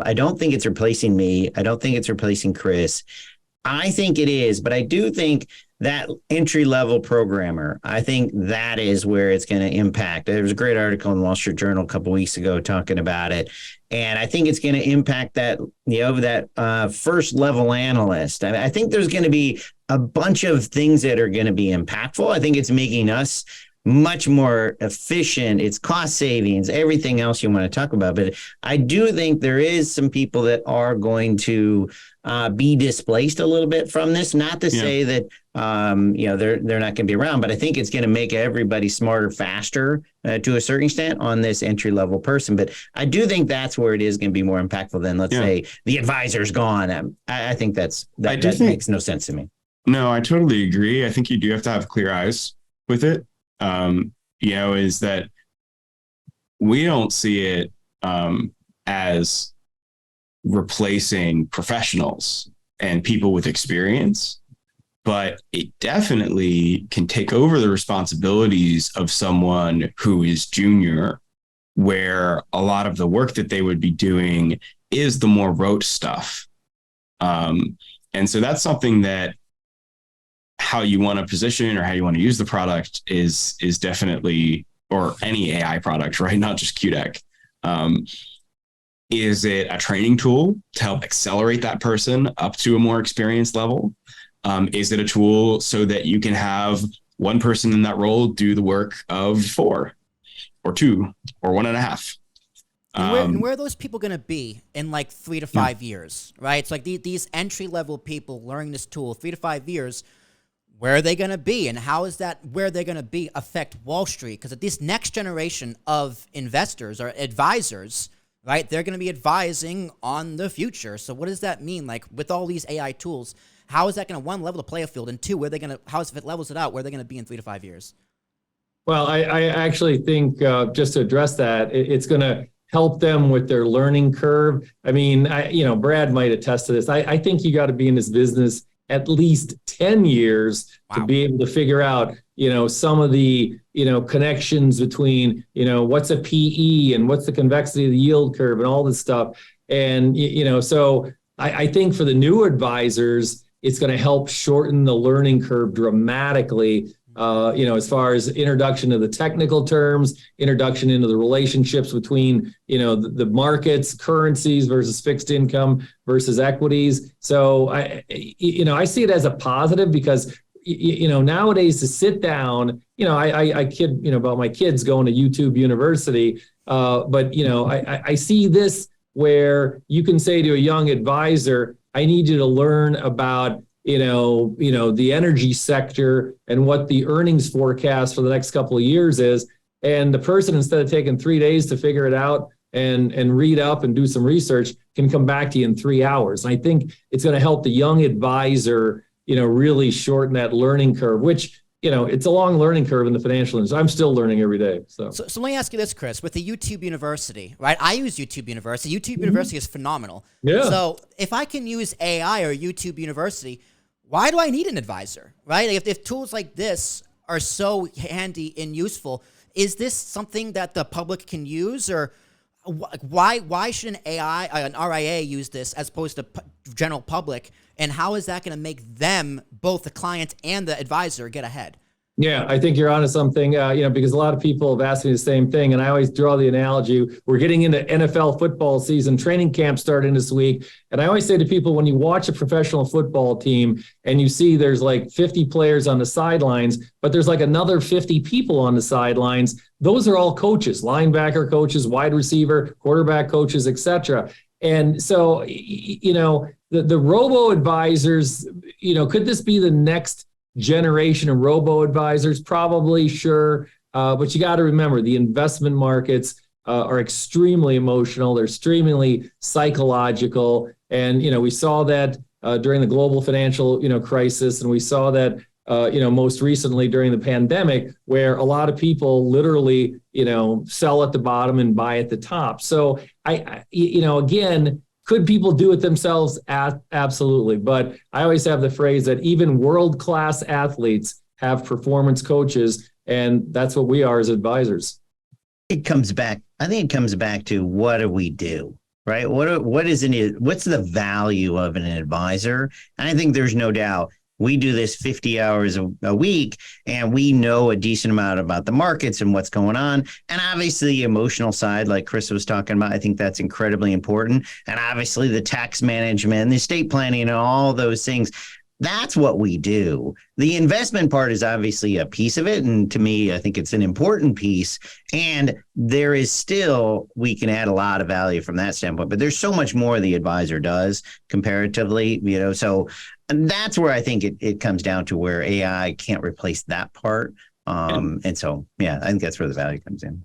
I don't think it's replacing me. I don't think it's replacing Chris. I think it is, but I do think that entry level programmer, I think that is where it's going to impact. There was a great article in the Wall Street Journal a couple of weeks ago talking about it. And I think it's going to impact that, that first level analyst. I think there's going to be a bunch of things that are going to be impactful. I think it's making us much more efficient. It's cost savings, everything else you want to talk about. But I do think there is some people that are going to be displaced a little bit from this. Not to say that they're not going to be around, but I think it's going to make everybody smarter, faster to a certain extent on this entry level person. But I do think that's where it is going to be more impactful than, let's say, the advisor's gone. I think that makes no sense to me. No, I totally agree. I think you do have to have clear eyes with it. Is that we don't see it as replacing professionals and people with experience, but it definitely can take over the responsibilities of someone who is junior, where a lot of the work that they would be doing is the more rote stuff. And so that's something that how you want to position or how you want to use the product is definitely, or any AI product, right? Not just QDeck. Is it a training tool to help accelerate that person up to a more experienced level? Is it a tool so that you can have one person in that role do the work of 4 or 2 or 1.5? And where are those people going to be in like 3 to 5 years, right? It's like these entry-level people learning this tool, 3 to 5 years, where are they going to be? And how is that where they're going to be affect Wall Street? Because this next generation of investors or advisors, right, they're going to be advising on the future. So what does that mean? Like with all these AI tools, how is that going to, one, level the playing field, and two, how if it levels it out, where are they going to be in 3 to 5 years? Well, I actually think just to address that, it's going to help them with their learning curve. I mean, Brad might attest to this. I think you got to be in this business at least 10 years to be able to figure out, some of the, connections between, what's a PE and what's the convexity of the yield curve and all this stuff. And, so I think for the new advisors, it's going to help shorten the learning curve dramatically, as far as introduction to the technical terms, introduction into the relationships between, the markets, currencies versus fixed income versus equities. So I see it as a positive because, nowadays to sit down, I kid, about my kids going to YouTube University. But, I see this where you can say to a young advisor, I need you to learn about, the energy sector and what the earnings forecast for the next couple of years is. And the person, instead of taking 3 days to figure it out and read up and do some research, can come back to you in 3 hours. And I think it's going to help the young advisor, really shorten that learning curve, which, it's a long learning curve in the financial industry. I'm still learning every day. So let me ask you this, Chris, with the YouTube University, right? I use YouTube University. YouTube University is phenomenal. Yeah. So if I can use AI or YouTube University, why do I need an advisor, right? If tools like this are so handy and useful, is this something that the public can use, or why should an RIA use this as opposed to general public? And how is that going to make them, both the client and the advisor, get ahead? Yeah, I think you're onto something, because a lot of people have asked me the same thing. And I always draw the analogy. We're getting into NFL football season, training camp starting this week. And I always say to people, when you watch a professional football team and you see there's like 50 players on the sidelines, but there's like another 50 people on the sidelines, those are all coaches, linebacker coaches, wide receiver, quarterback coaches, etc. And so, the robo advisors, could this be the next generation of robo advisors? Probably, sure. But you got to remember, the investment markets are extremely emotional. They're extremely psychological. And, we saw that during the global financial, crisis. And we saw that, most recently during the pandemic, where a lot of people literally, sell at the bottom and buy at the top. So again, could people do it themselves? Absolutely. But I always have the phrase that even world-class athletes have performance coaches, and that's what we are as advisors. I think it comes back to what do we do, right? What's the value of an advisor? And I think there's no doubt we do this 50 hours a week, and we know a decent amount about the markets and what's going on. And obviously the emotional side, like Chris was talking about, I think that's incredibly important. And obviously the tax management, the estate planning, and all those things. That's what we do. The investment part is obviously a piece of it. And to me, I think it's an important piece. And there is still, we can add a lot of value from that standpoint, but there's so much more the advisor does comparatively, so and that's where I think it comes down to where AI can't replace that part. And so, yeah, I think that's where the value comes in.